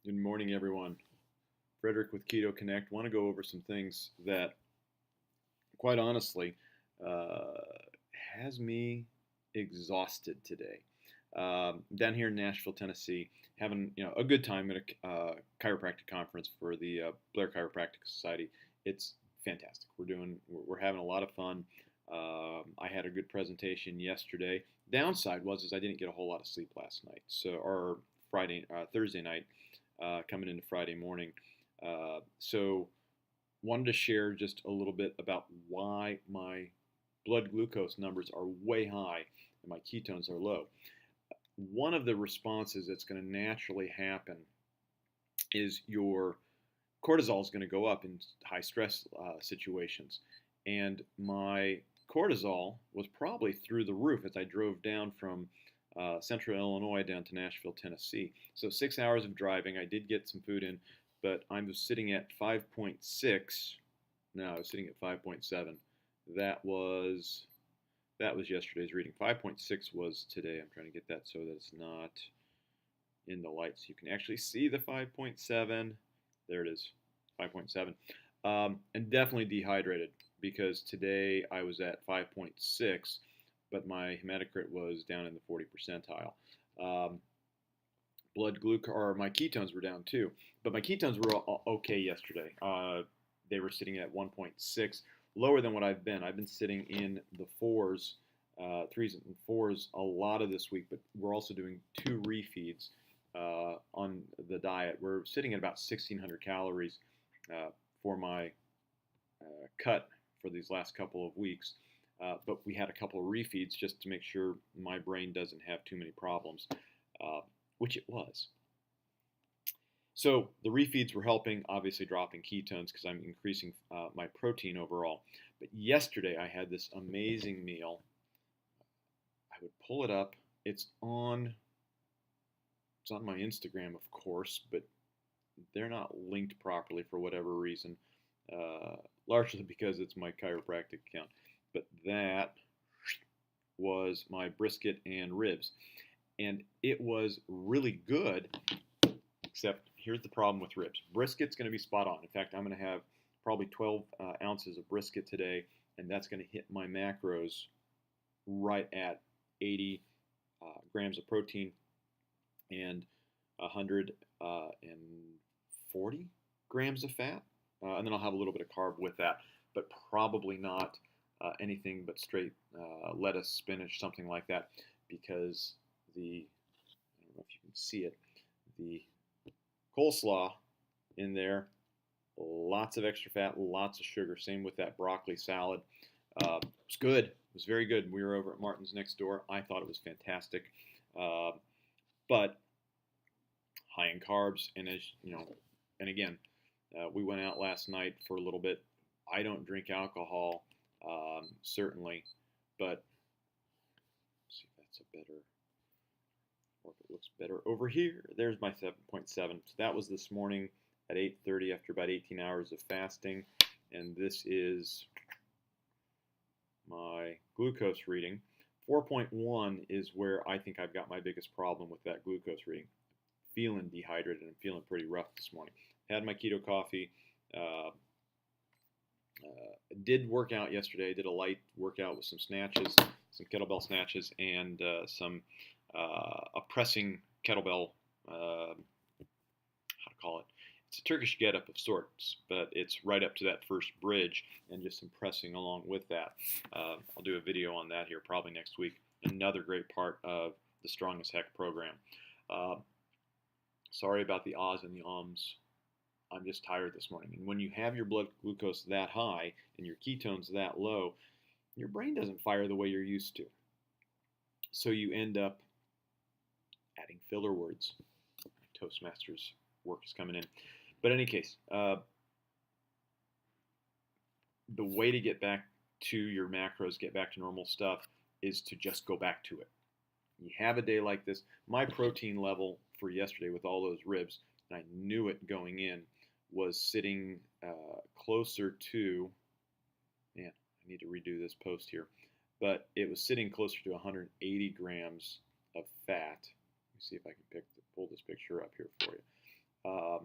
Good morning, everyone. Frederick with Keto Connect. Want to go over some things that, quite honestly, uh, has me exhausted today. Down here in Nashville, Tennessee, having a good time at a chiropractic conference for the Blair Chiropractic Society. It's fantastic. We're having a lot of fun. I had a good presentation yesterday. Downside was I didn't get a whole lot of sleep last night, or Thursday night, coming into Friday morning. So wanted to share just a little bit about why my blood glucose numbers are way high and my ketones are low. One of the responses that's going to naturally happen is your cortisol is going to go up in high stress situations. And my cortisol was probably through the roof as I drove down from central Illinois down to Nashville, Tennessee. So 6 hours of driving. I did get some food in, but I was sitting at 5.6. No, I was sitting at 5.7. That was yesterday's reading. 5.6 was today. I'm trying to get that so that it's not in the light so you can actually see the 5.7. There it is, 5.7. And definitely dehydrated because today I was at 5.6, but my hematocrit was down in the 40 percentile. Blood glucose, or my ketones were down too, but my ketones were okay yesterday. They were sitting at 1.6, lower than what I've been. I've been sitting in the fours, threes and fours a lot of this week, but we're also doing 2 refeeds on the diet. We're sitting at about 1,600 calories for my cut for these last couple of weeks. But we had a couple of refeeds just to make sure my brain doesn't have too many problems, which it was. So the refeeds were helping, obviously dropping ketones because I'm increasing my protein overall. But yesterday I had this amazing meal. I would pull it up. It's on my Instagram, of course, but they're not linked properly for whatever reason, largely because it's my chiropractic account. But that was my brisket and ribs. And it was really good, except here's the problem with ribs. Brisket's going to be spot on. In fact, I'm going to have probably 12 ounces of brisket today, and that's going to hit my macros right at 80 grams of protein and 140 grams of fat. And then I'll have a little bit of carb with that, but probably not anything but straight lettuce, spinach, something like that, because I don't know if you can see it, the coleslaw in there, lots of extra fat, lots of sugar. Same with that broccoli salad. It's good. It was very good. We were over at Martin's next door. I thought it was fantastic, but high in carbs. And as you know, and again, we went out last night for a little bit. I don't drink alcohol, certainly, but let's see if that's a better, or if it looks better over here. There's my 7.7. So that was this morning at 8:30 after about 18 hours of fasting. And this is my glucose reading. 4.1 is where I think I've got my biggest problem with that glucose reading. Feeling dehydrated and feeling pretty rough this morning. Had my keto coffee. Did work out yesterday. Did a light workout with some snatches, some kettlebell snatches, and a pressing kettlebell. How to call it? It's a Turkish get-up of sorts, but it's right up to that first bridge and just some pressing along with that. I'll do a video on that here probably next week. Another great part of the Strong as Heck program. Sorry about the ahs and the ums. I'm just tired this morning. And when you have your blood glucose that high and your ketones that low, your brain doesn't fire the way you're used to. So you end up adding filler words. Toastmasters work is coming in. But in any case, the way to get back to your macros, get back to normal stuff, is to just go back to it. You have a day like this. My protein level for yesterday with all those ribs, and I knew it going in, was sitting closer to, man, I need to redo this post here, but it was sitting closer to 180 grams of fat. Let me see if I can pull this picture up here for you. Not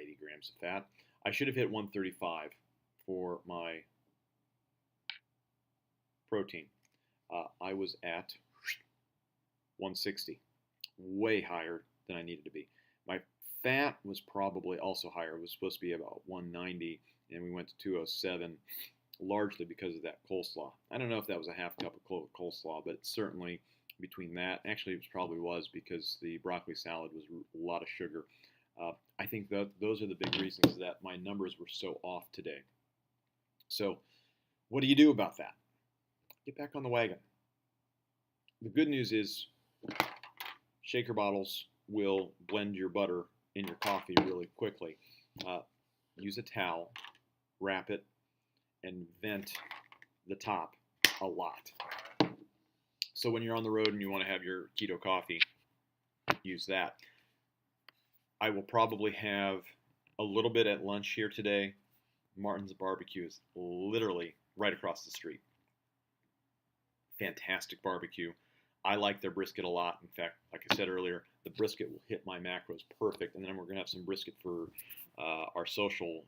80 grams of fat. I should have hit 135 for my protein. I was at 160, way higher than I needed to be. My fat was probably also higher. It was supposed to be about 190, and we went to 207, largely because of that coleslaw. I don't know if that was a half cup of coleslaw, but certainly between that, actually it probably was because the broccoli salad was a lot of sugar. I think that those are the big reasons that my numbers were so off today. So what do you do about that? Get back on the wagon. The good news is shaker bottles will blend your butter in your coffee really quickly. Use a towel, wrap it, and vent the top a lot. So when you're on the road and you want to have your keto coffee, use that. I will probably have a little bit at lunch here today. Martin's Barbecue is literally right across the street. Fantastic barbecue. I like their brisket a lot. In fact, like I said earlier, the brisket will hit my macros perfect. And then we're going to have some brisket for our social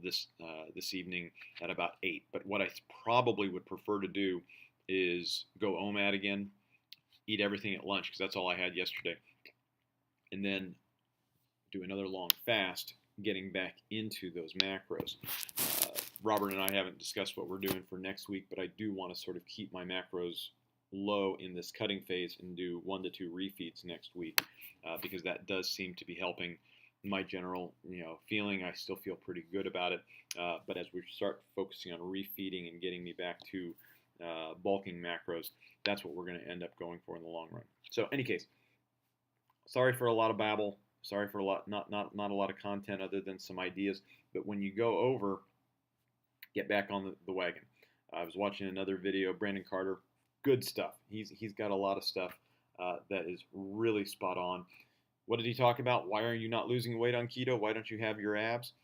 this evening at about 8. But what I probably would prefer to do is go OMAD again, eat everything at lunch because that's all I had yesterday, and then do another long fast, getting back into those macros. Robert and I haven't discussed what we're doing for next week, but I do want to sort of keep my macros low in this cutting phase and do 1 to 2 refeeds next week because that does seem to be helping my general feeling. I still feel pretty good about it, but as we start focusing on refeeding and getting me back to bulking macros, that's what we're going to end up going for in the long run. So, any case, sorry for a lot of babble. Sorry for not a lot of content other than some ideas. But when you go over, get back on the wagon. I was watching another video, Brandon Carter, good stuff. He's got a lot of stuff that is really spot on. What did he talk about? Why are you not losing weight on keto? Why don't you have your abs?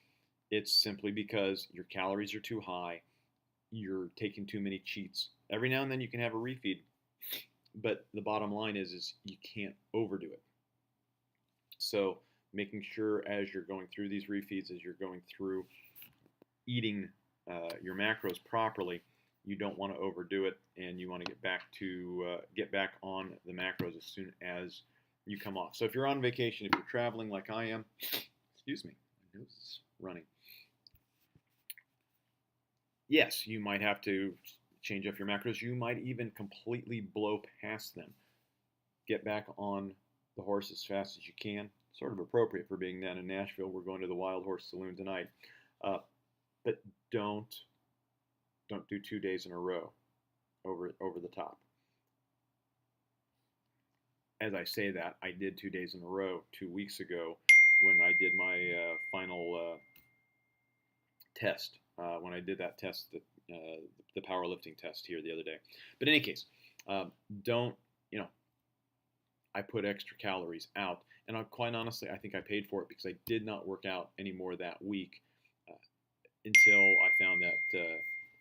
It's simply because your calories are too high. You're taking too many cheats. Every now and then you can have a refeed, but the bottom line is you can't overdo it. So making sure as you're going through these refeeds, as you're going through eating your macros properly, you don't want to overdo it, and you want to get back on the macros as soon as you come off. So if you're on vacation, if you're traveling like I am, excuse me, my nose is running. Yes, you might have to change up your macros. You might even completely blow past them. Get back on the horse as fast as you can. Sort of appropriate for being down in Nashville. We're going to the Wild Horse Saloon tonight. But don't do 2 days in a row over the top. As I say that, I did 2 days in a row 2 weeks ago when I did my final test. When I did that test, the powerlifting test here the other day. But in any case, I put extra calories out. And quite honestly, I think I paid for it because I did not work out anymore that week until I found that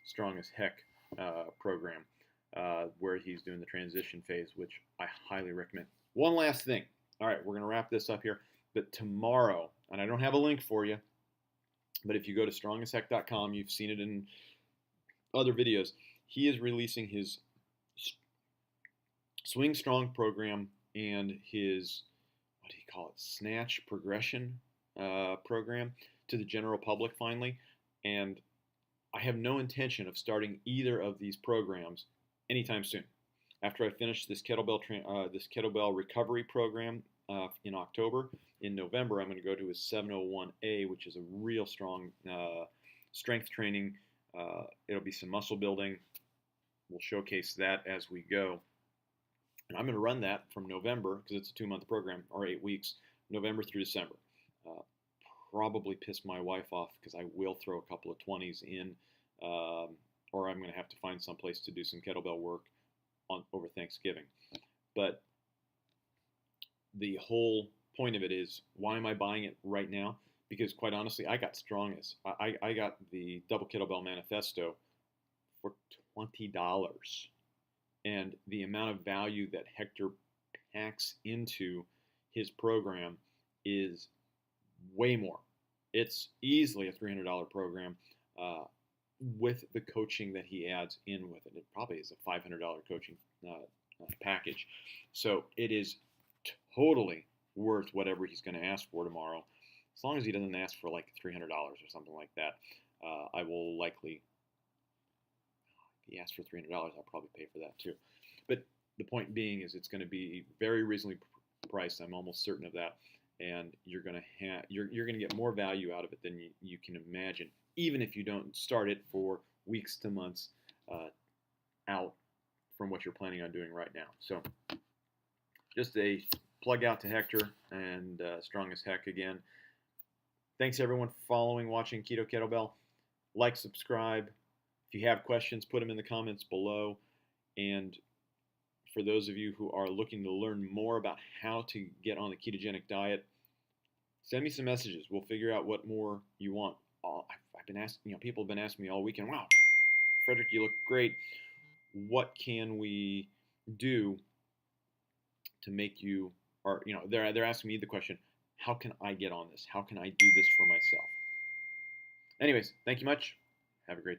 Strong as Heck program where he's doing the transition phase, which I highly recommend. One last thing. All right, we're going to wrap this up here. But tomorrow, and I don't have a link for you, but if you go to strongashheck.com, you've seen it in other videos, he is releasing his Swing Strong program and his, what do you call it, Snatch Progression program to the general public finally. And I have no intention of starting either of these programs anytime soon. After I finish this kettlebell recovery program in October, in November I'm going to go to his 701A, which is a real strong strength training. It'll be some muscle building. We'll showcase that as we go. And I'm going to run that from November, because it's a 2-month program, or 8 weeks, November through December. Probably piss my wife off, because I will throw a couple of 20s in, or I'm going to have to find some place to do some kettlebell work over Thanksgiving. But the whole point of it is, why am I buying it right now? Because quite honestly, I got Strongest. I got the Double Kettlebell Manifesto for $20. And the amount of value that Hector packs into his program is way more. It's easily a $300 program with the coaching that he adds in with it. It probably is a $500 coaching package. So it is totally worth whatever he's going to ask for tomorrow. As long as he doesn't ask for like $300 or something like that, I will likely, if he asks for $300, I'll probably pay for that too. But the point being is it's going to be very reasonably priced. I'm almost certain of that. And you're going to get more value out of it than you can imagine, even if you don't start it for weeks to months out from what you're planning on doing right now. So just a plug out to Hector and strong as heck again. Thanks everyone for following, watching Keto Kettlebell. Like, subscribe. If you have questions, put them in the comments below. And for those of you who are looking to learn more about how to get on the ketogenic diet, send me some messages. We'll figure out what more you want. I've been asked, people have been asking me all weekend, wow, Frederick, you look great. What can we do to make you, or they're asking me the question, how can I get on this? How can I do this for myself? Anyways, thank you much. Have a great day.